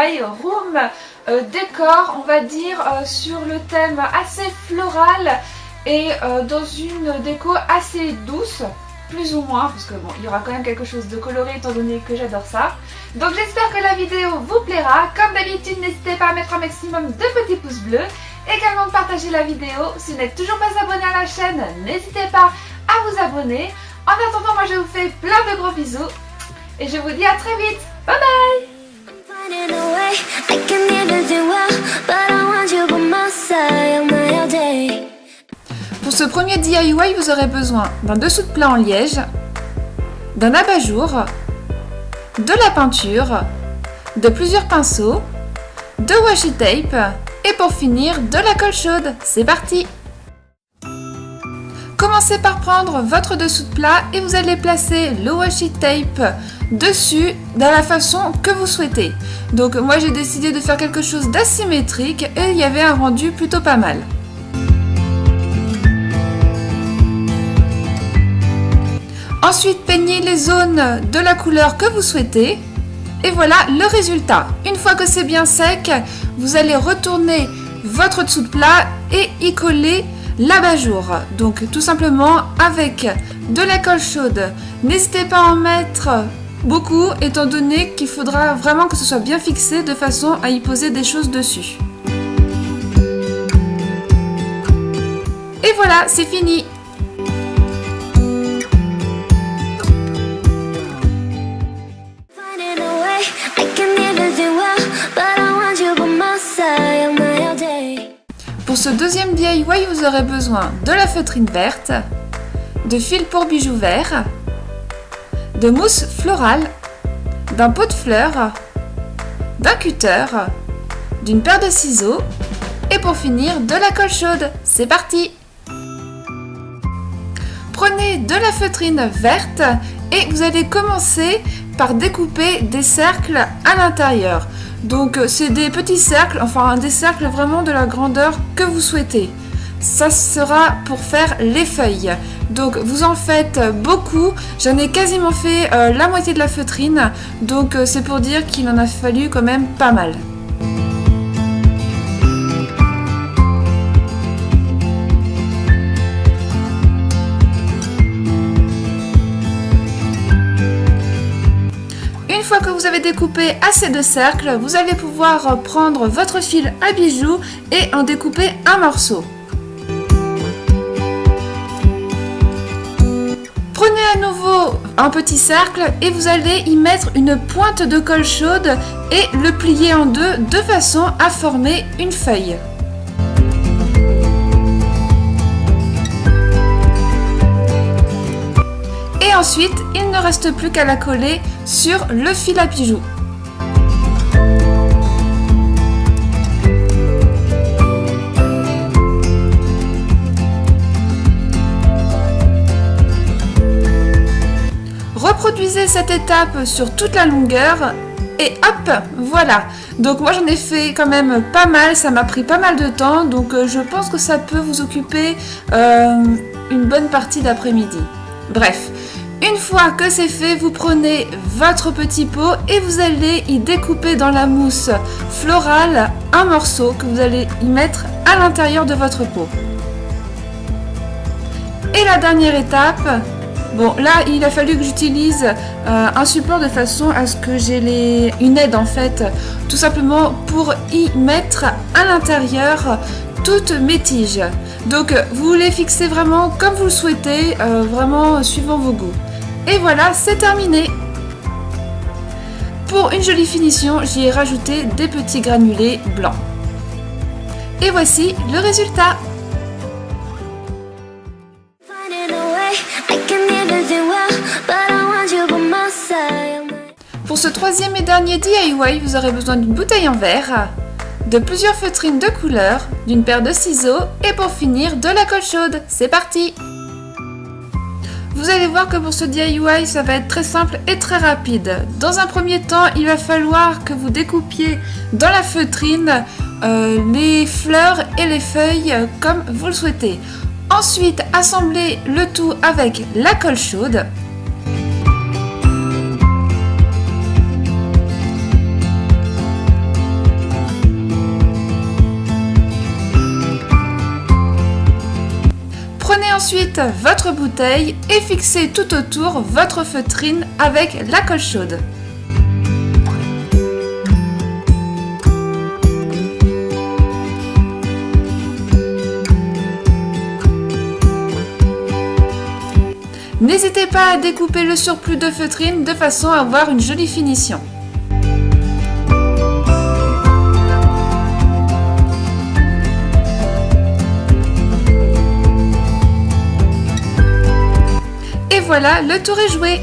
DIY room décor, on va dire, sur le thème assez floral et dans une déco assez douce, plus ou moins, parce que bon, il y aura quand même quelque chose de coloré étant donné que j'adore ça. Donc j'espère que la vidéo vous plaira. Comme d'habitude, n'hésitez pas à mettre un maximum de petits pouces bleus. Également de partager la vidéo. Si vous n'êtes toujours pas abonné à la chaîne, n'hésitez pas à vous abonner. En attendant, moi je vous fais plein de gros bisous. Et je vous dis à très vite. Bye bye. Pour ce premier DIY, vous aurez besoin d'un dessous de plat en liège, d'un abat-jour, de la peinture, de plusieurs pinceaux, de washi tape et pour finir de la colle chaude. C'est parti! Commencez par prendre votre dessous de plat et vous allez placer le washi tape dessus de la façon que vous souhaitez. Donc moi j'ai décidé de faire quelque chose d'asymétrique et il y avait un rendu plutôt pas mal. Ensuite, peignez les zones de la couleur que vous souhaitez. Et voilà le résultat. Une fois que c'est bien sec, vous allez retourner votre dessous de plat et y coller l'abat-jour. Donc tout simplement avec de la colle chaude. N'hésitez pas à en mettre beaucoup étant donné qu'il faudra vraiment que ce soit bien fixé de façon à y poser des choses dessus. Et voilà, c'est fini! Pour ce deuxième DIY, vous aurez besoin de la feutrine verte, de fil pour bijoux vert, de mousse florale, d'un pot de fleurs, d'un cutter, d'une paire de ciseaux et pour finir de la colle chaude. C'est parti! Prenez de la feutrine verte et vous allez commencer par découper des cercles à l'intérieur. Donc c'est des petits cercles, enfin des cercles vraiment de la grandeur que vous souhaitez. Ça sera pour faire les feuilles. Donc vous en faites beaucoup, j'en ai quasiment fait la moitié de la feutrine, donc c'est pour dire qu'il en a fallu quand même pas mal. Une fois que vous avez découpé assez de cercles, vous allez pouvoir prendre votre fil à bijoux et en découper un morceau. Prenez à nouveau un petit cercle et vous allez y mettre une pointe de colle chaude et le plier en deux de façon à former une feuille. Et ensuite, il ne reste plus qu'à la coller sur le fil à bijoux. Reproduisez cette étape sur toute la longueur et hop, voilà. Donc moi j'en ai fait quand même pas mal, ça m'a pris pas mal de temps, donc je pense que ça peut vous occuper une bonne partie d'après-midi. Bref. Une fois que c'est fait, vous prenez votre petit pot et vous allez y découper dans la mousse florale un morceau que vous allez y mettre à l'intérieur de votre pot. Et la dernière étape, bon là il a fallu que j'utilise un support de façon à ce que j'ai une aide en fait, tout simplement pour y mettre à l'intérieur toutes mes tiges. Donc vous les fixez vraiment comme vous le souhaitez, vraiment suivant vos goûts. Et voilà, c'est terminé. Pour une jolie finition, j'y ai rajouté des petits granulés blancs. Et voici le résultat. Pour ce troisième et dernier DIY, vous aurez besoin d'une bouteille en verre, de plusieurs feutrines de couleur, d'une paire de ciseaux et pour finir de la colle chaude. C'est parti! Vous allez voir que pour ce DIY, ça va être très simple et très rapide. Dans un premier temps, il va falloir que vous découpiez dans la feutrine les fleurs et les feuilles comme vous le souhaitez. Ensuite, assemblez le tout avec la colle chaude. ensuite votre bouteille et fixez tout autour votre feutrine avec la colle chaude. N'hésitez pas à découper le surplus de feutrine de façon à avoir une jolie finition. Et voilà, le tour est joué!